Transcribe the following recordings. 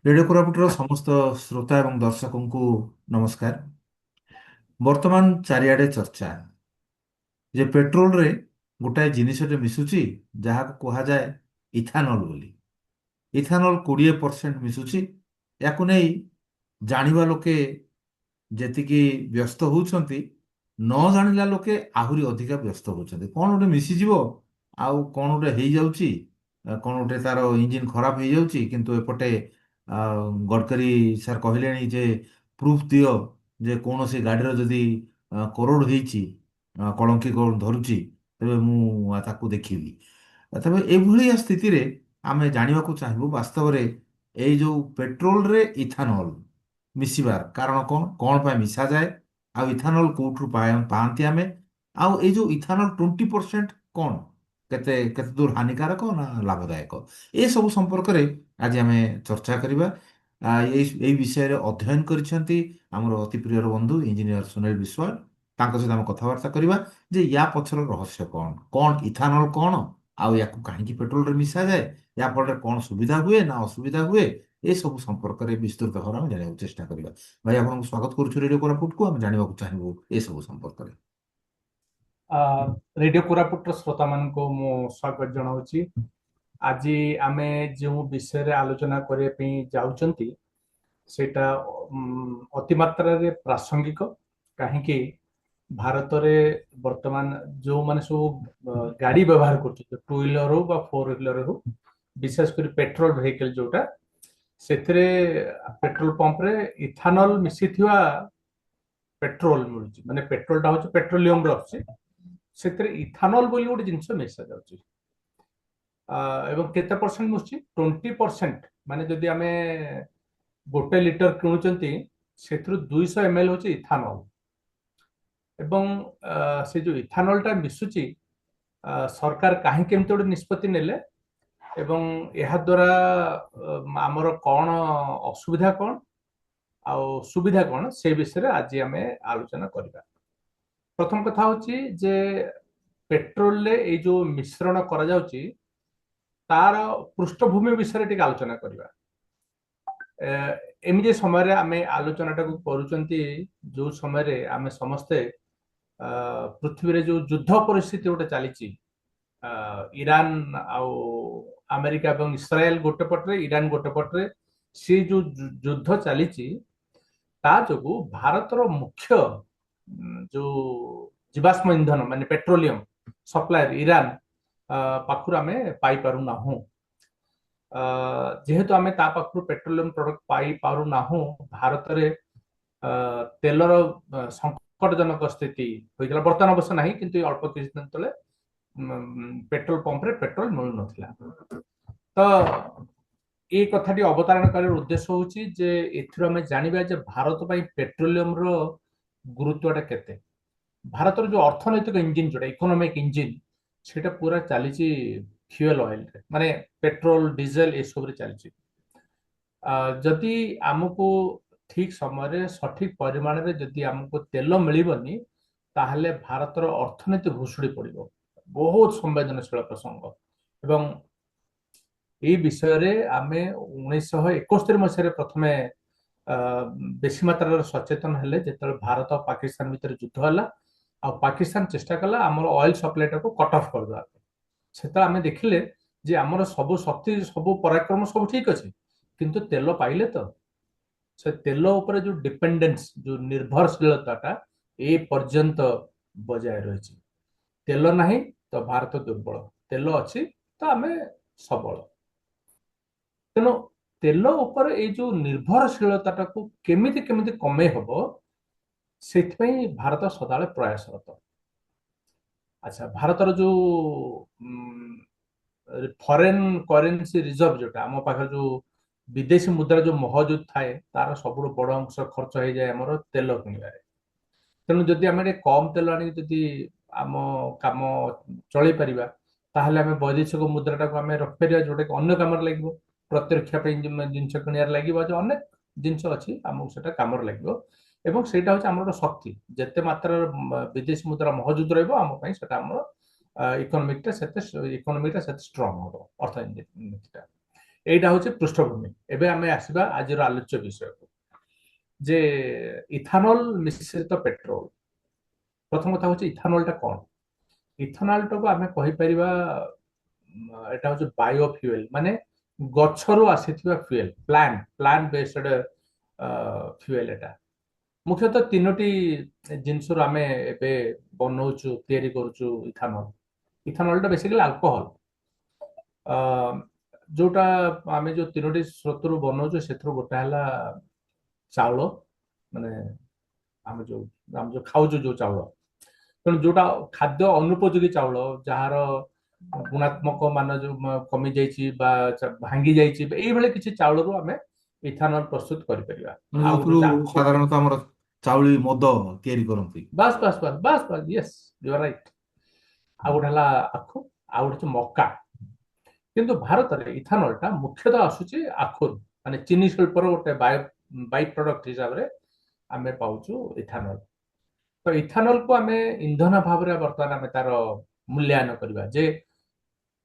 Radio କୋରାପୁଟର ସମସ୍ତ ଶ୍ରୋତା ଏବଂ ଦର୍ଶକଙ୍କୁ ନମସ୍କାର। ବର୍ତ୍ତମାନ ଚାରିଆଡ଼େ ଚର୍ଚ୍ଚା ଯେ ପେଟ୍ରୋଲରେ ଗୋଟାଏ ଜିନିଷଟେ ମିଶୁଛି ଯାହାକୁ କୁହାଯାଏ ଇଥାନଲ ବୋଲି। ଇଥାନଲ 20% ମିଶୁଛି। ୟାକୁ ନେଇ ଜାଣିବା ଲୋକେ ଯେତିକି ବ୍ୟସ୍ତ ହେଉଛନ୍ତି, ନ ଜାଣିଲା ଲୋକେ ଆହୁରି ଅଧିକା ବ୍ୟସ୍ତ ହେଉଛନ୍ତି। କ'ଣ ଗୋଟେ ମିଶିଯିବ ଆଉ କ'ଣ ଗୋଟେ ହେଇଯାଉଛି, କ'ଣ ଗୋଟେ ତାର ଇଞ୍ଜିନ୍ ଖରାପ ହେଇଯାଉଛି, କିନ୍ତୁ ଏପଟେ ଆ, ଗଡ଼କରୀ ସାର୍ କହିଲେଣି ଯେ ପ୍ରୁଫ୍ ଦିଅ ଯେ କୌଣସି ଗାଡ଼ିର ଯଦି କରୋଡ଼ ହେଇଛି, କଳଙ୍କି ଧରୁଛି, ତେବେ ମୁଁ ତାକୁ ଦେଖିବି। ତେବେ ଏଭଳିଆ ସ୍ଥିତିରେ ଆମେ ଜାଣିବାକୁ ଚାହିଁବୁ ବାସ୍ତବରେ ଏଇ ଯେଉଁ ପେଟ୍ରୋଲରେ ଇଥାନଲ ମିଶିବାର କାରଣ କ'ଣ, କ'ଣ ପାଇଁ ମିଶାଯାଏ, ଆଉ ଇଥାନଲ କୋଉଠୁ ପାଆନ୍ତି ଆମେ, ଆଉ ଏଇ ଯେଉଁ ଇଥାନଲ 20% କ'ଣ, କେତେ କେତେ ଦୂର ହାନିକାରକ ନା ଲାଭଦାୟକ, ଏସବୁ ସମ୍ପର୍କରେ ଆଜି ଆମେ ଚର୍ଚ୍ଚା କରିବା। ଏଇ ବିଷୟରେ ଅଧ୍ୟୟନ କରିଛନ୍ତି ଆମର ଅତି ପ୍ରିୟର ବନ୍ଧୁ ଇଞ୍ଜିନିୟର ସୁନୀଲ ବିଶ୍ୱାଳ। ତାଙ୍କ ସହିତ ଆମେ କଥାବାର୍ତ୍ତା କରିବା ଯେ ୟା ପଛର ରହସ୍ୟ କ'ଣ, କ'ଣ ଇଥାନଲ କ'ଣ, ଆଉ ୟାକୁ କାହିଁକି ପେଟ୍ରୋଲରେ ମିଶାଯାଏ, ୟା ଫଳରେ କ'ଣ ସୁବିଧା ହୁଏ ନା ଅସୁବିଧା ହୁଏ, ଏସବୁ ସମ୍ପର୍କରେ ବିସ୍ତୃତ ଭାବରେ ଆମେ ଜାଣିବାକୁ ଚେଷ୍ଟା କରିବା। ଭାଇ, ଆପଣଙ୍କୁ ସ୍ୱାଗତ କରୁଛୁ ରେଡ଼ିଓ କୋରାପୁଟକୁ। ଆମେ ଜାଣିବାକୁ ଚାହିଁବୁ ଏସବୁ ସମ୍ପର୍କରେ। ରେଡିଓ କୋରାପୁଟର ଶ୍ରୋତା ମାନଙ୍କୁ ମୁଁ ସ୍ୱାଗତ ଜଣାଉଛି। ଆଜି ଆମେ ଯେଉଁ ବିଷୟରେ ଆଲୋଚନା କରିବା ପାଇଁ ଯାଉଛନ୍ତି ସେଇଟା ଅତିମାତ୍ରାରେ ପ୍ରାସଙ୍ଗିକ। କାହିଁକି ଭାରତରେ ବର୍ତ୍ତମାନ ଯେଉଁମାନେ ସବୁ ଗାଡ଼ି ବ୍ୟବହାର କରୁଛନ୍ତି, ଟୁ ହ୍ୱିଲର ହଉ ବା ଫୋର ହ୍ୱିଲର ହଉ, ବିଶେଷ କରି ପେଟ୍ରୋଲ ଭେହିକଲ ଯୋଉଟା, ସେଥିରେ ପେଟ୍ରୋଲ ପମ୍ପରେ ଇଥାନଲ ମିଶିଥିବା ପେଟ୍ରୋଲ ମିଳୁଛି। ମାନେ ପେଟ୍ରୋଲଟା ହଉଛି ପେଟ୍ରୋଲିୟମର ଆସୁଛି, ସେଥିରେ ଇଥାନଲ ବୋଲି ଗୋଟେ ଜିନିଷ ମିଶା ଯାଉଛି। ଏବଂ କେତେ ପରସେଣ୍ଟ ମିଶୁଛି? 20%। ମାନେ ଯଦି ଆମେ ଗୋଟେ ଲିଟର କିଣୁଛନ୍ତି, ସେଥିରୁ 200 ml ହଉଛି ଇଥାନଲ। ଏବଂ ସେ ଯୋଉ ଇଥାନଲଟା ମିଶୁଛି, ସରକାର କାହିଁକି ଏମିତି ଗୋଟେ ନିଷ୍ପତ୍ତି ନେଲେ ଏବଂ ଏହା ଦ୍ୱାରା ଆମର କ'ଣ ଅସୁବିଧା, କ'ଣ ଆଉ ସୁବିଧା କ'ଣ, ସେ ବିଷୟରେ ଆଜି ଆମେ ଆଲୋଚନା କରିବା। ପ୍ରଥମ କଥା ହଉଛି ଯେ ପେଟ୍ରୋଲରେ ଏଇ ଯୋଉ ମିଶ୍ରଣ କରାଯାଉଛି ତାର ପୃଷ୍ଠଭୂମି ବିଷୟରେ ଟିକେ ଆଲୋଚନା କରିବା। ଏମିତି ସମୟରେ ଆମେ ଆଲୋଚନାଟାକୁ କରୁଛନ୍ତି ଯୋଉ ସମୟରେ ଆମେ ସମସ୍ତେ ପୃଥିବୀରେ ଯୋଉ ଯୁଦ୍ଧ ପରିସ୍ଥିତି ଗୋଟେ ଚାଲିଛି, ଇରାନ ଆଉ ଆମେରିକା ଏବଂ ଇସ୍ରାଏଲ ଗୋଟେ ପଟରେ, ଇରାନ ଗୋଟେ ପଟରେ, ସେ ଯୋଉ ଯୁଦ୍ଧ ଚାଲିଛି ତା ଯୋଗୁ ଭାରତର ମୁଖ୍ୟ ଯୋଉ ଜୀବାଶ୍ମ ଇନ୍ଧନ ମାନେ ପେଟ୍ରୋଲିୟମ ସପ୍ଲାୟର ଇରାନ ପାଖରୁ ଆମେ ପାଇପାରୁନାହୁଁ। ଯେହେତୁ ଆମେ ତା ପାଖରୁ ପେଟ୍ରୋଲିୟମ ପ୍ରଡକ୍ଟ ପାଇପାରୁନାହୁଁ, ଭାରତରେ ତେଲର ସଂକଟଜନକ ସ୍ଥିତି ହୋଇଥିଲା। ବର୍ତ୍ତମାନ ଅବଶ୍ୟ ନାହିଁ, କିନ୍ତୁ ଅଳ୍ପ କିଛି ଦିନ ତଳେ ପେଟ୍ରୋଲ ପମ୍ପରେ ପେଟ୍ରୋଲ ମିଳୁନଥିଲା। ତ এই কথাটি অবতারণ করার উদ্দেশ্য হচ্ছে যে এথির আমি জানিবা যে ভারত পাই পেট্রোলিয়মর গুরুত্বটা কেতে। ଭାରତର ଯୋଉ ଅର୍ଥନୈତିକ ଇଞ୍ଜିନ, ଯୋଉଟା ଇକୋନୋମିକ ଇଞ୍ଜିନ, ସେଇଟା ପୁରା ଚାଲିଛି ଫ୍ୟୁଏଲ ଅଏଲରେ, ମାନେ ପେଟ୍ରୋଲ ଡିଜେଲ ଏସବୁରେ ଚାଲିଛି। ଯଦି ଆମକୁ ଠିକ ସମୟରେ ସଠିକ ପରିମାଣରେ ଯଦି ଆମକୁ ତେଲ ମିଳିବନି, ତାହେଲେ ଭାରତର ଅର୍ଥନୀତି ଭୁଷୁଡି ପଡିବ। ବହୁତ ସମ୍ବେଦନଶୀଳ ପ୍ରସଙ୍ଗ। ଏବଂ এই বিষୟରେ ଆମେ 1971 ମସିହାରେ ପ୍ରଥମେ ବେଶୀ ମାତ୍ରାରେ ସଚେତନ ହେଲେ, ଯେତେବେଳେ ଭାରତ ଆଉ ପାକିସ୍ତାନ ଭିତରେ ଯୁଦ୍ଧ ହେଲା ଆଉ ପାକିସ୍ତାନ ଚେଷ୍ଟା କଲା ଆମର ଅଏଲ ସପ୍ଲାଇଟାକୁ କଟ୍ ଅଫ୍ କରିଦେବା ପାଇଁ। ସେତେବେଳେ ଆମେ ଦେଖିଲେ ଯେ ଆମର ସବୁ ଶକ୍ତି, ସବୁ ପରାକ୍ରମ ସବୁ ଠିକ ଅଛି, କିନ୍ତୁ ତେଲ ପାଇଲେ ତ? ସେ ତେଲ ଉପରେ ଯୋଉ ଡିପେଣ୍ଡେନ୍ସ, ଯୋଉ ନିର୍ଭରଶୀଳତାଟା ଏ ପର୍ଯ୍ୟନ୍ତ ବଜାୟ ରହିଛି। ତେଲ ନାହିଁ ତ ଭାରତ ଦୁର୍ବଳ, ତେଲ ଅଛି ତ ଆମେ ସବଳ। ତେଣୁ ତେଲ ଉପରେ ଏଇ ଯୋଉ ନିର୍ଭରଶୀଳତାଟାକୁ କେମିତି କେମିତି କମେଇ ହବ, ସେଥିପାଇଁ ଭାରତ ସଦାବେଳେ ପ୍ରୟାସରତ। ଆଚ୍ଛା, ଭାରତର ଯୋଉ ଫରେନ୍ କରେନ୍ସି ରିଜର୍ଭ, ଯୋଉଟା ଆମ ପାଖରେ ଯୋଉ ବିଦେଶୀ ମୁଦ୍ରା ଯୋଉ ମହଜୁଦ ଥାଏ, ତାର ସବୁଠୁ ବଡ ଅଂଶ ଖର୍ଚ୍ଚ ହେଇଯାଏ ଆମର ତେଲ କିଣିବାରେ। ତେଣୁ ଯଦି ଆମେ ଟିକେ କମ ତେଲ ଆଣିକି ଯଦି ଆମ କାମ ଚଳେଇ ପାରିବା, ତାହେଲେ ଆମେ ବୈଦେଶିକ ମୁଦ୍ରାଟାକୁ ଆମେ ରଖିପାରିବା, ଯୋଉଟାକି ଅନ୍ୟ କାମରେ ଲାଗିବ। ପ୍ରତିରକ୍ଷା ପାଇଁ ଜିନିଷ କିଣିବାରେ ଲାଗିବ, ଯେ ଅନେକ ଜିନିଷ ଅଛି, ଆମକୁ ସେଟା କାମରେ ଲାଗିବ। ଏବଂ ସେଇଟା ହଉଛି ଆମର ଗୋଟେ ଶକ୍ତି। ଯେତେ ମାତ୍ରାରେ ବିଦେଶୀ ମୁଦ୍ରା ମହଜୁଦ ରହିବ, ଆମ ପାଇଁ ସେଟା ଆମର ଇକୋନୋମିକଟା ସେତେ ଷ୍ଟ୍ରଙ୍ଗ ହବ, ଅର୍ଥନୀତିଟା। এইটা হচ্ছে ପୃଷ୍ଠଭୂମି। ଏବେ ଆମେ ଆସିବା ଆଜିର ଆଲୋଚ୍ୟ ବିଷୟକୁ, ଯେ ଇଥାନଲ ମିଶ୍ରିତ ପେଟ୍ରୋଲ। ପ୍ରଥମ କଥା ହଉଛି ଇଥାନଲଟା କଣ? ଇଥାନଲଟାକୁ ଆମେ କହିପାରିବା ଏଟା ହଉଛି ବାୟୋଫ୍ୟୁଏଲ, ମାନେ ଗଛରୁ ଆସିଥିବା ଫ୍ୟୁଏଲ, ପ୍ଲାଣ୍ଟ ବେସ୍ଡ ଫ୍ୟୁଏଲ। ଏଟା ମୁଖ୍ୟତଃ ତିନୋଟି ଜିନିଷରୁ ଆମେ ଏବେ ବନଉଛୁ, ତିଆରି କରୁଛୁ ଇଥାନଲ। ଇଥାନଲଟା ବେସିକାଲି ଆଲକୋହଲ, ଯୋଉଟା ଆମେ ଯୋଉ ତିନୋଟି ସ୍ରୋତରୁ ବନଉଛୁ ସେଥିରୁ ଗୋଟେ ହେଲା ଚାଉଳ, ମାନେ ଆମେ ଯୋଉ ଖାଉଛୁ ଯୋଉ ଚାଉଳ। ତେଣୁ ଯୋଉଟା ଖାଦ୍ୟ ଅନୁପଯୋଗୀ ଚାଉଳ, ଯାହାର ଗୁଣାତ୍ମକ ମାନ ଯୋଉ କମି ଯାଇଛି ବା ଭାଙ୍ଗି ଯାଇଛି, ଏଇଭଳି କିଛି ଚାଉଳରୁ ଆମେ ଇଥାନଲ ପ୍ରସ୍ତୁତ କରିପାରିବା। ମାନେ ଆଉ ଗୋଟେ ଯୋଉଥିରୁ ହଉଛି ଆଖୁ। ସାଧାରଣତଃ ଆମର ଚାଉଳି ମଦ ତିଆରି କରନ୍ତି। ବାସ୍ ବାସ୍ ବାସ୍ ବାସ୍ ବାସ୍, ୟେସ୍, ୟୁ ଆର୍ ରାଇଟ୍। ଆଉ ଗୋଟେ ହେଲା ଆଖୁ, ଆଉ ଗୋଟେ ହଉଛି ମକା। କିନ୍ତୁ ଭାରତରେ ଇଥାନଲଟା ମୁଖ୍ୟତଃ ଆସୁଛି ଆଖୁରୁ, ମାନେ ଚିନି ଶିଳ୍ପର ଗୋଟେ ବାଇ ପ୍ରଡକ୍ଟ ହିସାବରେ ଆମେ ପାଉଛୁ ଇଥାନଲ। ତ ଇଥାନଲକୁ ଆମେ ଇନ୍ଧନ ଭାବରେ ବର୍ତ୍ତମାନ ଆମେ ତାର ମୂଲ୍ୟାୟନ କରିବା, ଯେ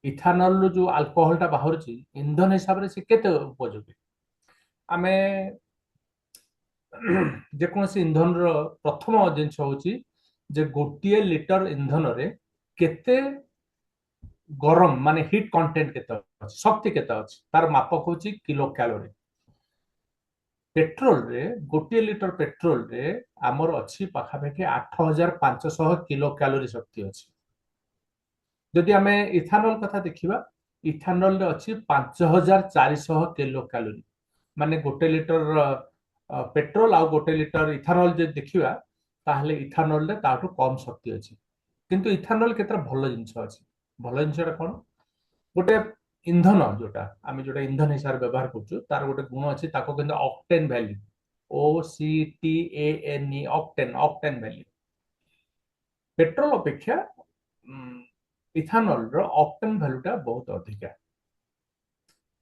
ଇଥାନଲରୁ ଯୋଉ ଆଲକୋହଲଟା ବାହାରୁଛି ଇନ୍ଧନ ହିସାବରେ ସେ କେତେ ଉପଯୋଗୀ। ଆମେ ଯେକୌଣସି ଇନ୍ଧନର ପ୍ରଥମ ଜିନିଷ ହଉଛି ଯେ ଗୋଟିଏ ଲିଟର ଇନ୍ଧନରେ କେତେ ଗରମ, ମାନେ ହିଟ୍ କଣ୍ଟେଣ୍ଟ କେତେ ଅଛି, ଶକ୍ତି କେତେ ଅଛି, ତାର ମାପକ ହଉଛି କିଲୋ କ୍ୟାଲୋରୀ। ପେଟ୍ରୋଲରେ, ଗୋଟିଏ ଲିଟର ପେଟ୍ରୋଲରେ ଆମର ଅଛି ପାଖାପାଖି 8500 କିଲୋ କ୍ୟାଲୋରୀ ଶକ୍ତି ଅଛି। ଯଦି ଆମେ ଇଥାନଲ କଥା ଦେଖିବା, ଇଥାନଲରେ ଅଛି 5400 କିଲୋ କ୍ୟାଲୋରୀ। ମାନେ ଗୋଟେ ଲିଟର ପେଟ୍ରୋଲ ଆଉ ଗୋଟେ ଲିଟର ଇଥାନଲ ଯଦି ଦେଖିବା, ତାହେଲେ ଇଥାନଲରେ ତାଠୁ କମ ଶକ୍ତି ଅଛି। କିନ୍ତୁ ଇଥାନଲ କେତେଟା ଭଲ ଜିନିଷ ଅଛି। ଭଲ ଜିନିଷଟା କଣ? ଗୋଟେ ଇନ୍ଧନ ଯୋଉଟା ଇନ୍ଧନ ହିସାବରେ ବ୍ୟବହାର କରୁଛୁ, ତାର ଗୋଟେ ଗୁଣ ଅଛି, ତାକୁ କିନ୍ତୁ ଅକ୍ଟେନ ଭ୍ୟାଲ୍ୟୁ, OCTANE, ଅକ୍ଟେନ ଭ୍ୟାଲ୍ୟୁ। ପେଟ୍ରୋଲ ଅପେକ୍ଷା ଇଥାନଲର ଅକ୍ଟେନ ଭ୍ୟାଲ୍ୟୁଟା ବହୁତ ଅଧିକା।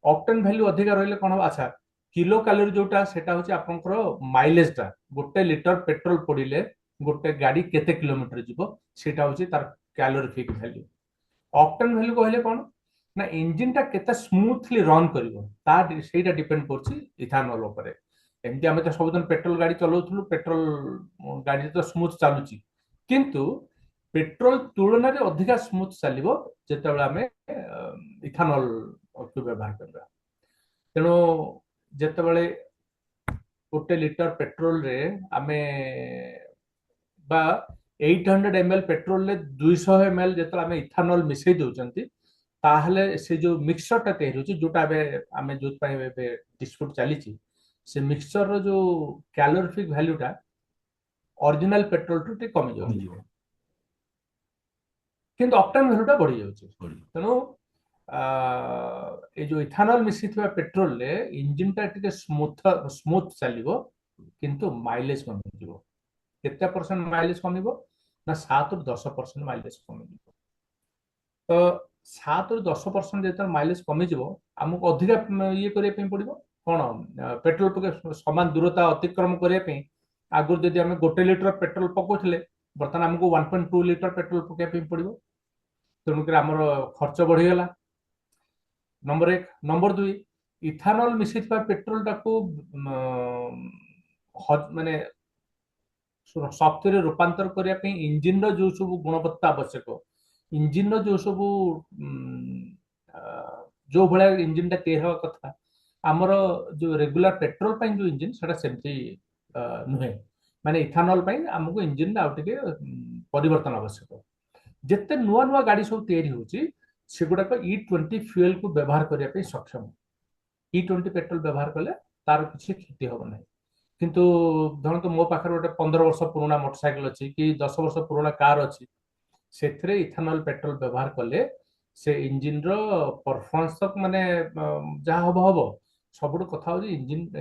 ଅକ୍ଟେନ ଭ୍ୟାଲ୍ୟୁ ଅଧିକା ରହିଲେ କଣ ହବ? ଆଚ୍ଛା, କିଲୋ କ୍ୟାଲୋରୀ ଯୋଉଟା, ସେଟା ହଉଛି ଆପଣଙ୍କର ମାଇଲେଜଟା। ଗୋଟେ ଲିଟର ପେଟ୍ରୋଲ ପୋଡ଼ିଲେ ଗୋଟେ ଗାଡି କେତେ କିଲୋମିଟର ଯିବ, ସେଇଟା ହଉଛି ତାର କ୍ୟାଲୋରିଫିକ ଭ୍ୟାଲ୍ୟୁ। ଅକ୍ଟେନ ଭ୍ୟାଲ୍ୟୁ କହିଲେ କଣ ନା, ଇଞ୍ଜିନଟା କେତେ ସ୍ମୁଥଲି ରନ୍ କରିବ, ସେଇଟା ଡିପେଣ୍ଡ କରୁଛି ଇଥାନଲ ଉପରେ। ଏମିତି ଆମେ ତ ସବୁଦିନ ପେଟ୍ରୋଲ ଗାଡି ଚଲାଉଥିଲୁ, ପେଟ୍ରୋଲ ଗାଡି ତ ସ୍ମୁଥ ଚାଲୁଛି, କିନ୍ତୁ ପେଟ୍ରୋଲ ତୁଳନାରେ ଅଧିକା ସ୍ମୁଥ ଚାଲିବ ଯେତେବେଳେ ଆମେ ଇଥାନଲ ବ୍ୟବହାର କରିବା। ତେଣୁ ଯେତେବେଳେ ଗୋଟେ ଲିଟର ପେଟ୍ରୋଲରେ ଆମେ ବା 800 ml ପେଟ୍ରୋଲରେ 200 ml ଯେତେବେଳେ ଆମେ ଇଥାନଲ ମିଶେଇ ଦଉଛନ୍ତି, ତାହେଲେ ସେ ଯୋଉ ମିକ୍ସଚରଟା ତିଆରି ହଉଛି, ଯୋଉଟା ଏବେ ଆମେ ଯୋଉଥିପାଇଁ ଏବେ ଡିସ୍ପ୍ୟୁଟ ଚାଲିଛି, ସେ ମିକ୍ସଚରର ଯୋଉ କ୍ୟାଲୋରିଫିକ ଭ୍ୟାଲ୍ୟୁଟା ଅରିଜିନାଲ ପେଟ୍ରୋଲଠୁ ଟିକେ କମି ଯାଉଛି, କମିଯିବ। କିନ୍ତୁ ଅକ୍ଟାନ ଭ୍ୟାଲ୍ୟୁଟା ବଢି ଯାଉଛି। ବଢି- ତେଣୁ ଏଇ ଯୋଉ ଇଥାନଲ ମିଶିଥିବା ପେଟ୍ରୋଲରେ ଇଞ୍ଜିନଟା ଟିକେ ସ୍ମୁଥ ଚାଲିବ, କିନ୍ତୁ ମାଇଲେଜ କମିଯିବ। କେତେ ପରସେଣ୍ଟ ମାଇଲେଜ କମିବ ନା, 7 ରୁ 10% ମାଇଲେଜ କମିଯିବ। ତ 7 ରୁ 10% ଯେତେବେଳେ ମାଇଲେଜ କମିଯିବ, ଆମକୁ ଅଧିକା ଇଏ କରିବା ପାଇଁ ପଡିବ। କଣ? ପେଟ୍ରୋଲ ପକେଇ ସମାନ ଦୂରତା ଅତିକ୍ରମ କରିବା ପାଇଁ ଆଗରୁ ଯଦି ଆମେ ଗୋଟେ ଲିଟର ପେଟ୍ରୋଲ ପକଉଥିଲେ, ବର୍ତ୍ତମାନ ଆମକୁ 1.2 ଲିଟର ପେଟ୍ରୋଲ ପକେଇବା ପାଇଁ ପଡିବ। ତେଣୁକରି ଆମର ଖର୍ଚ୍ଚ ବଢିଗଲା, ନମ୍ବର 1। ନମ୍ବର 2, ଇଥାନଲ ମିଶିଥିବା ପେଟ୍ରୋଲଟାକୁ ମାନେ ଶକ୍ତିରେ ରୂପାନ୍ତର କରିବା ପାଇଁ ଇଞ୍ଜିନର ଯୋଉ ସବୁ ଗୁଣବତ୍ତା ଆବଶ୍ୟକ, ଇଞ୍ଜିନର ଯୋଉ ସବୁ ଯୋଉ ଭଳିଆ ଇଞ୍ଜିନଟା ତିଆରି ହେବା କଥା, ଆମର ଯୋଉ ରେଗୁଲାର ପେଟ୍ରୋଲ ପାଇଁ ଯୋଉ ଇଞ୍ଜିନ, ସେଟା ସେମିତି ନୁହେଁ। ମାନେ ଇଥାନଲ ପାଇଁ ଆମକୁ ଇଞ୍ଜିନଟା ଆଉ ଟିକେ ପରିବର୍ତ୍ତନ ଆବଶ୍ୟକ। ଯେତେ ନୂଆ ନୂଆ ଗାଡି ସବୁ ତିଆରି ହଉଛି, ସେଗୁଡାକ E20 ଫ୍ୟୁଏଲକୁ ବ୍ୟବହାର କରିବା ପାଇଁ ସକ୍ଷମ। E20 ପେଟ୍ରୋଲ ବ୍ୟବହାର କଲେ ତାର କିଛି କ୍ଷତି ହବ ନାହିଁ। କିନ୍ତୁ ଧରନ୍ତୁ ମୋ ପାଖରେ ଗୋଟେ 15 ବର୍ଷ ପୁରୁଣା ମୋଟରସାଇକେଲ ଅଛି, କି 10 ବର୍ଷ ପୁରୁଣା କାର ଅଛି, ସେଥିରେ ଇଥାନଲ ପେଟ୍ରୋଲ ବ୍ୟବହାର କଲେ ସେ ଇଞ୍ଜିନର ପରଫରମାନ୍ସ ତ ମାନେ ଯାହା ହବ ହବ, ସବୁଠୁ କଥା ହଉଛି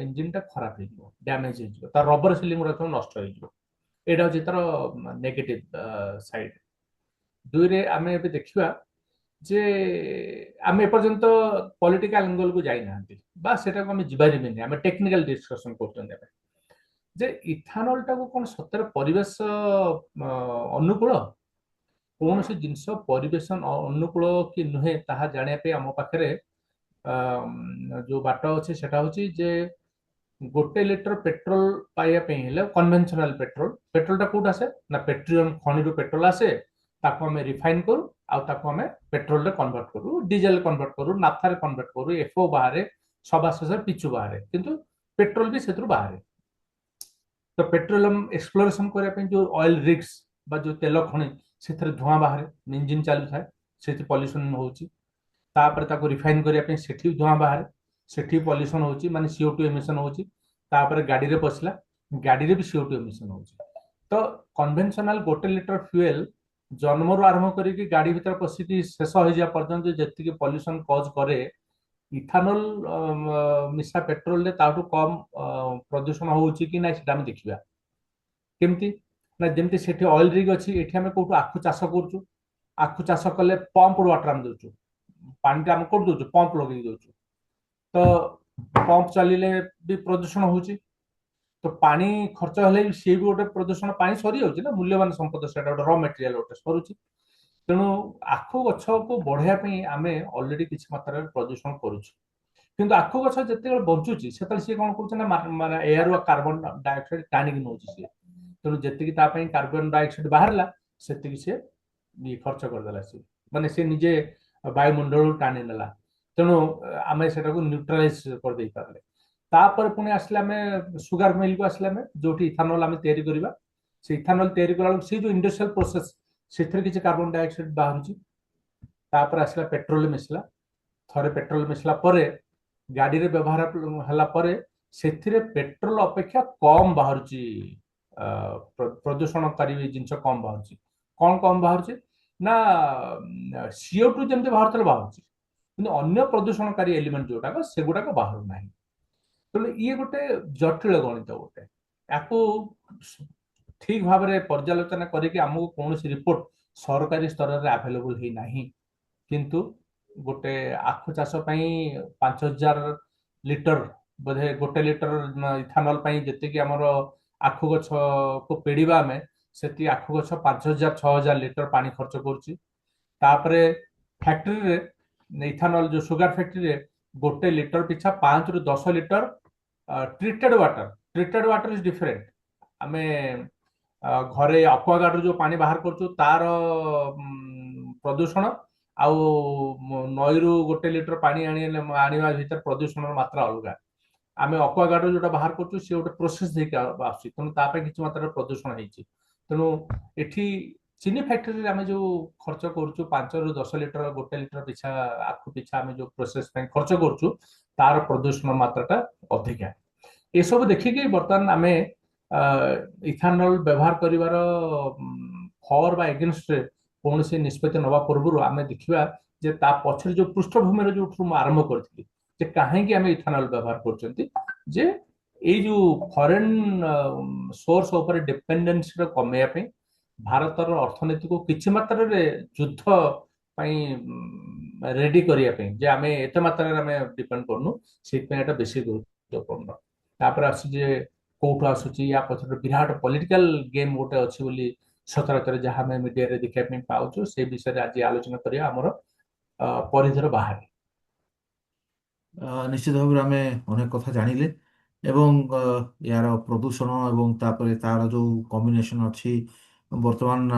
ଇଞ୍ଜିନଟା ଖରାପ ହେଇଯିବ, ଡ୍ୟାମେଜ ହେଇଯିବ, ତାର ରବର ସିଲିଂ ଗୁଡାକ ନଷ୍ଟ ହେଇଯିବ। ଏଇଟା ହଉଛି ତାର ନେଗେଟିଭ ସାଇଡ। 2ରେ ଆମେ ଏବେ ଦେଖିବା ଯେ ଆମେ ଏପର୍ଯ୍ୟନ୍ତ ପଲିଟିକାଲ ଆଙ୍ଗଲକୁ ଯାଇନାହାନ୍ତି, ବା ସେଟାକୁ ଆମେ ଯିବାରିବିନି, ଆମେ ଟେକ୍ନିକାଲ ଡିସ୍କସନ କରୁଛନ୍ତି ଏବେ, ଯେ ଇଥାନଲଟାକୁ କଣ ସତରେ ପରିବେଶ ଅନୁକୂଳ। କୌଣସି ଜିନିଷ ପରିବେଶ ଅନୁକୂଳ କି ନୁହେଁ ତାହା ଜାଣିବା ପାଇଁ ଆମ ପାଖରେ ଯୋଉ ବାଟ ଅଛି ସେଟା ହଉଛି ଯେ ଗୋଟେ ଲିଟର ପେଟ୍ରୋଲ ପାଇବା ପାଇଁ ହେଲେ କନଭେନସନାଲ ପେଟ୍ରୋଲ, ପେଟ୍ରୋଲଟା କୋଉଠି ଆସେ ନା ପେଟ୍ରୋଲିୟମ ଖଣିରୁ ପେଟ୍ରୋଲ ଆସେ, ତାକୁ ଆମେ ରିଫାଇନ କରୁ, ଆଉ ତାକୁ ଆମେ ପେଟ୍ରୋଲରେ କନଭର୍ଟ କରୁ, ଡିଜେଲ କନଭର୍ଟ କରୁ, ନାଫ୍ଥାରେ କନଭର୍ଟ କରୁ, ଏଫଓ ବାହାରେ, ସବା ଶେଷରେ ପିଚୁ ବାହାରେ, କିନ୍ତୁ ପେଟ୍ରୋଲ ବି ସେଥିରୁ ବାହାରେ। ତ ପେଟ୍ରୋଲିୟମ ଏକ୍ସପ୍ଲୋରେସନ କରିବା ପାଇଁ ଯୋଉ ଅଏଲ ରିଗ୍ସ ବା ଯୋଉ ତେଲ ଖଣି, ସେଥିରେ ଧୂଆଁ ବାହାରେ, ଇଞ୍ଜିନ ଚାଲୁଥାଏ, ସେଠି ପଲ୍ୟୁସନ ହଉଛି। ତାପରେ ତାକୁ ରିଫାଇନ କରିବା ପାଇଁ ସେଠି ଧୂଆଁ ବାହାରେ, ସେଠି ପଲ୍ୟୁସନ ହଉଛି, ମାନେ CO2 ଏମିଶନ ହଉଛି। ତାପରେ ଗାଡିରେ ପଶିଲା, ଗାଡିରେ ବି CO2 ଏମିଶନ ହଉଛି। ତ କନଭେନସନାଲ ଗୋଟେ ଲିଟର ଫ୍ୟୁଏଲ ଜନ୍ମରୁ ଆରମ୍ଭ କରିକି ଗାଡି ଭିତରେ ପଶିକି ଶେଷ ହେଇଯିବା ପର୍ଯ୍ୟନ୍ତ ଯେତିକି ପଲ୍ୟୁସନ କଜ କରେ, ଇଥାନଲ ମିଶା ପେଟ୍ରୋଲରେ ତାଠୁ କମ ପ୍ରଦୂଷଣ ହଉଛି କି ନାଇଁ ସେଟା ଆମେ ଦେଖିବା। କେମିତି ନା ଯେମିତି ସେଠି ଅଏଲ ରିଗ୍ ଅଛି, ଏଠି ଆମେ କୋଉଠୁ ଆଖୁ ଚାଷ କରୁଛୁ, ଆଖୁ ଚାଷ କଲେ ପମ୍ପ ୱାଟର ଆମେ ଦଉଛୁ, ପାଣିଟା ଆମେ କୋଉଠି ଦଉଛୁ, ପମ୍ପ ଲଗେଇ ଦଉଛୁ। ତ ପମ୍ପ ଚାଲିଲେ ବି ପ୍ରଦୂଷଣ ହଉଛି। ତ ପାଣି ଖର୍ଚ୍ଚ ହେଲେ ବି ସିଏ ବି ଗୋଟେ ପ୍ରଦୂଷଣ, ପାଣି ସରିଯାଉଛି ନା, ମୂଲ୍ୟବାନ ସମ୍ପଦ, ସେଟା ଗୋଟେ ର ମେଟେରିଆଲ ଗୋଟେ ସରୁଛି। ତେଣୁ ଆଖୁ ଗଛକୁ ବଢେଇବା ପାଇଁ ଆମେ ଅଲରେଡି କିଛି ମାତ୍ରାରେ ପ୍ରଦୂଷଣ କରୁଛୁ। କିନ୍ତୁ ଆଖୁ ଗଛ ଯେତେବେଳେ ବଞ୍ଚୁଛି ସେତେବେଳେ ସିଏ କଣ କରୁଛି ନା ମାନେ ଏୟାର କାର୍ବନ ଡାଇଅକ୍ସାଇଡ ଟାଣିକି ନଉଛି ସିଏ। ତେଣୁ ଯେତିକି ତା ପାଇଁ କାର୍ବନ ଡାଇଅକ୍ସାଇଡ ବାହାରିଲା, ସେତିକି ସିଏ ଖର୍ଚ୍ଚ କରିଦେଲା ସିଏ, ମାନେ ସେ ନିଜେ ବାୟୁମଣ୍ଡଳରୁ ଟାଣି ନେଲା। ତେଣୁ ଆମେ ସେଟାକୁ ନ୍ୟୁଟ୍ରାଲାଇଜ କରିଦେଇ ପାରିଲେ। ତାପରେ ପୁଣି ଆସିଲେ ଆମେ ସୁଗାର ମିଲକୁ ଆସିଲେ, ଆମେ ଯୋଉଠି ଇଥାନଲ ଆମେ ତିଆରି କରିବା। ସେ ଇଥାନଲ ତିଆରି କଲା ବେଳକୁ ସେ ଯୋଉ ଇଣ୍ଡଷ୍ଟ୍ରିଆଲ ପ୍ରୋସେସ, ସେଥିରେ କିଛି କାର୍ବନ ଡାଇଅକ୍ସାଇଡ ବାହାରୁଛି। ତାପରେ ଆସିଲା ପେଟ୍ରୋଲ ମିଶିଲା, ଥରେ ପେଟ୍ରୋଲ ମିଶିଲା ପରେ ଗାଡିରେ ବ୍ୟବହାର ହେଲା ପରେ ସେଥିରେ ପେଟ୍ରୋଲ ଅପେକ୍ଷା କମ ବାହାରୁଛି, ପ୍ରଦୂଷଣକାରୀ ଜିନିଷ କମ ବାହାରୁଛି। କଣ କମ ବାହାରୁଛି ନା CO2 ଯେମିତି ବାହାରୁଥିଲା ବାହାରୁଛି, କିନ୍ତୁ ଅନ୍ୟ ପ୍ରଦୂଷଣକାରୀ ଏଲିମେଣ୍ଟ ଯୋଉଟାକ ସେଗୁଡାକ ବାହାରୁ ନାହିଁ। ତେଣୁ ଇଏ ଗୋଟେ ଜଟିଳ ଗଣିତ ଗୋଟେ, ୟାକୁ ଠିକ ଭାବରେ ପର୍ଯ୍ୟାଲୋଚନା କରିକି ଆମକୁ କୌଣସି ରିପୋର୍ଟ ସରକାରୀ ସ୍ତରରେ ଆଭେଲେବୁଲ ହେଇନାହିଁ। କିନ୍ତୁ ଗୋଟେ ଆଖୁ ଚାଷ ପାଇଁ 5,000 ଲିଟର, ବୋଧେ ଗୋଟେ ଲିଟର ଇଥାନଲ ପାଇଁ ଯେତିକି ଆମର ଆଖୁ ଗଛକୁ ପେଡିବା ଆମେ, ସେତିକି ଆଖୁ ଗଛ 5,000 6,000 ଲିଟର ପାଣି ଖର୍ଚ୍ଚ କରୁଛି। ତାପରେ ଫ୍ୟାକ୍ଟ୍ରିରେ, ଇଥାନଲ ଯୋଉ ସୁଗାର ଫ୍ୟାକ୍ଟ୍ରିରେ ଗୋଟେ ଲିଟର ପିଛା 5 ରୁ 10 litre treated water is different. ଆମେ ଘରେ ଆକ୍ୱାଗାର୍ଡରୁ ଯୋଉ ପାଣି ବାହାର କରୁଛୁ ତାର ପ୍ରଦୂଷଣ, ଆଉ ନଈରୁ ଗୋଟେ ଲିଟର ପାଣି ଆଣିବା ଭିତରେ ପ୍ରଦୂଷଣର ମାତ୍ରା ଅଲଗା। ଆମେ ଆକ୍ୱାଗାର୍ଡରୁ ଯୋଉଟା ବାହାର କରୁଛୁ ସେ ଗୋଟେ ପ୍ରୋସେସ ଦେଇକି ଆସୁଛି, ତେଣୁ ତା ପାଇଁ କିଛି ମାତ୍ରାରେ ପ୍ରଦୂଷଣ ହେଇଛି। ତେଣୁ ଏଠି ଚିନି ଫ୍ୟାକ୍ଟ୍ରିରେ ଆମେ ଯୋଉ ଖର୍ଚ୍ଚ କରୁଛୁ 5 ରୁ 10 ଲିଟର, ଗୋଟେ ଲିଟର ପିଛା ଆଖୁ ପିଛା ଆମେ ଯୋଉ ପ୍ରୋସେସ ପାଇଁ ଖର୍ଚ୍ଚ କରୁଛୁ, ତାର ପ୍ରଦୂଷଣ ମାତ୍ରାଟା ଅଧିକା। ଏସବୁ ଦେଖିକି ବର୍ତ୍ତମାନ ଆମେ ଇଥାନଲ ବ୍ୟବହାର କରିବାର ଫର ବା ଏଗେନଷ୍ଟରେ କୌଣସି ନିଷ୍ପତ୍ତି ନେବା ପୂର୍ବରୁ ଆମେ ଦେଖିବା ଯେ ତା ପଛରେ ଯୋଉ ପୃଷ୍ଠଭୂମିର ଯୋଉଠୁ ମୁଁ ଆରମ୍ଭ କରିଥିଲି, ଯେ କାହିଁକି ଆମେ ଇଥାନଲ ବ୍ୟବହାର କରୁଛନ୍ତି, ଯେ ଏଇ ଯୋଉ ଫରେନ ସୋର୍ସ ଉପରେ ଡିପେଣ୍ଡେନ୍ସିର କମେଇବା ପାଇଁ, ଭାରତର ଅର୍ଥନୀତିକୁ କିଛି ମାତ୍ରାରେ ଯୁଦ୍ଧ ପାଇଁ ରେଡି କରିବା ପାଇଁ, ଯେ ଆମେ ଏତେ ମାତ୍ରାରେ ଆମେ ଡିପେଣ୍ଡ କରୁନୁ, ସେଇଥିପାଇଁ ଏଟା ବେଶୀ ଗୁରୁତ୍ୱପୂର୍ଣ୍ଣ। ତାପରେ ଆସୁଛି ଯେ କୋଉଠୁ ଆସୁଛି, ୟା ପଛରେ ବିରାଟ ପଲିଟିକାଲ ଗେମ୍ ଗୋଟେ ଅଛି ବୋଲି ସଚରାଚର ଯାହା ଆମେ ମିଡିଆରେ ଦେଖିବା ପାଇଁ ପାଉଛୁ, ସେ ବିଷୟରେ ଆଜି ଆଲୋଚନା କରିବା ଆମର ପରିଧିର ବାହାରେ। ନିଶ୍ଚିତ ଭାବରେ ଆମେ ଅନେକ କଥା ଜାଣିଲେ ଏବଂ ଏହାର ପ୍ରଦୂଷଣ ଏବଂ ତାପରେ ତାର ଯେଉଁ କମ୍ବିନେସନ ଅଛି। ବର୍ତ୍ତମାନ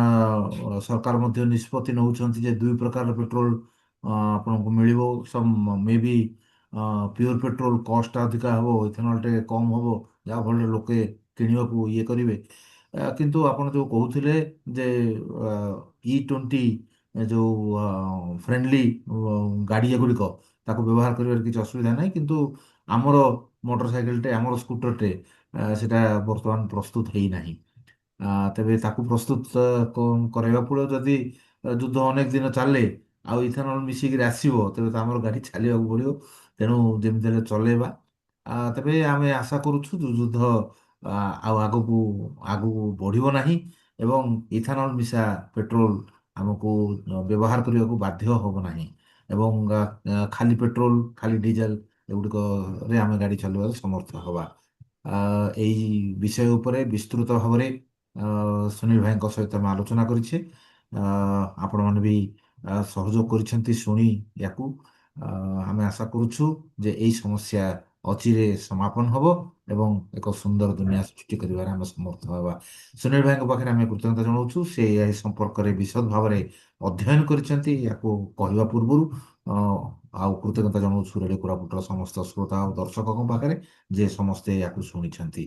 ସରକାର ମଧ୍ୟ ନିଷ୍ପତ୍ତି ନେଉଛନ୍ତି ଯେ ଦୁଇ ପ୍ରକାରର ପେଟ୍ରୋଲ ଆପଣଙ୍କୁ ମିଳିବ। ସମ୍ ମେ ବି ପିଓର ପେଟ୍ରୋଲ କଷ୍ଟଟା ଅଧିକା ହେବ, ଇଥେନଲ୍ ଟିକେ କମ୍ ହେବ, ଯାହାଫଳରେ ଲୋକେ କିଣିବାକୁ ଇଏ କରିବେ। କିନ୍ତୁ ଆପଣ ଯେଉଁ କହୁଥିଲେ ଯେ E20 ଯେଉଁ ଫ୍ରେଣ୍ଡଲି ଗାଡ଼ି ଏଗୁଡ଼ିକ, ତାକୁ ବ୍ୟବହାର କରିବାରେ କିଛି ଅସୁବିଧା ନାହିଁ, କିନ୍ତୁ ଆମର ମୋଟର ସାଇକେଲଟେ, ଆମର ସ୍କୁଟରଟେ ସେଟା ବର୍ତ୍ତମାନ ପ୍ରସ୍ତୁତ ହେଇନାହିଁ। ତେବେ ତାକୁ ପ୍ରସ୍ତୁତ କରାଇବାକୁ ପଡ଼ିବ। ଯଦି ଯୁଦ୍ଧ ଅନେକ ଦିନ ଚାଲେ ଆଉ ଇଥାନଲ ମିଶିକିରି ଆସିବ, ତେବେ ତ ଆମର ଗାଡ଼ି ଚାଲିବାକୁ ପଡ଼ିବ। ତେଣୁ ଯେମିତି ହେଲେ ଚଲେଇବା। ତେବେ ଆମେ ଆଶା କରୁଛୁ ଯୁଦ୍ଧ ଆଉ ଆଗକୁ ଆଗକୁ ବଢ଼ିବ ନାହିଁ ଏବଂ ଇଥାନଲ ମିଶା ପେଟ୍ରୋଲ ଆମକୁ ବ୍ୟବହାର କରିବାକୁ ବାଧ୍ୟ ହେବ ନାହିଁ ଏବଂ ଖାଲି ପେଟ୍ରୋଲ ଖାଲି ଡିଜେଲ ଏଗୁଡ଼ିକରେ ଆମେ ଗାଡ଼ି ଚଲାଇବାକୁ ସମର୍ଥ ହେବା। ଏଇ ବିଷୟ ଉପରେ ବିସ୍ତୃତ ଭାବରେ ସୁନୀଲ ଭାଇଙ୍କ ସହିତ ଆମେ ଆଲୋଚନା କରିଛେ। ଆପଣମାନେ ବି ସହଯୋଗ କରିଛନ୍ତି ଶୁଣି ୟାକୁ। ଆମେ ଆଶା କରୁଛୁ ଯେ ଏଇ ସମସ୍ୟା ଅଚିରେ ସମାପନ ହେବ ଏବଂ ଏକ ସୁନ୍ଦର ଦୁନିଆ ସୃଷ୍ଟି କରିବାରେ ଆମେ ସମର୍ଥ ହେବା। ସୁନୀଲ ଭାଇଙ୍କ ପାଖରେ ଆମେ କୃତଜ୍ଞତା ଜଣାଉଛୁ। ସେ ଏ ସମ୍ପର୍କରେ ବିଶଦ ଭାବରେ ଅଧ୍ୟୟନ କରିଛନ୍ତି ୟାକୁ କହିବା ପୂର୍ବରୁ। ଅ, ଆଉ କୃତଜ୍ଞତା ଜଣାଉଛୁ ରେଡ଼ିଓ କୋରାପୁଟର ସମସ୍ତ ଶ୍ରୋତା ଆଉ ଦର୍ଶକଙ୍କ ପାଖରେ ଯେ ସମସ୍ତେ ୟାକୁ ଶୁଣିଛନ୍ତି।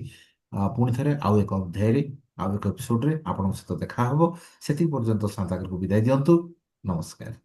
ପୁଣି ଥରେ ଆଉ ଏକ ଅଧ୍ୟାୟରେ ଆଉ ଏକ ଏପିସୋଡରେ ଆପଣଙ୍କ ସହିତ ଦେଖା ହବ। ସେତିକି ପର୍ଯ୍ୟନ୍ତ ସାନ୍ତାକରକୁ ବିଦାୟ ଦିଅନ୍ତୁ। ନମସ୍କାର।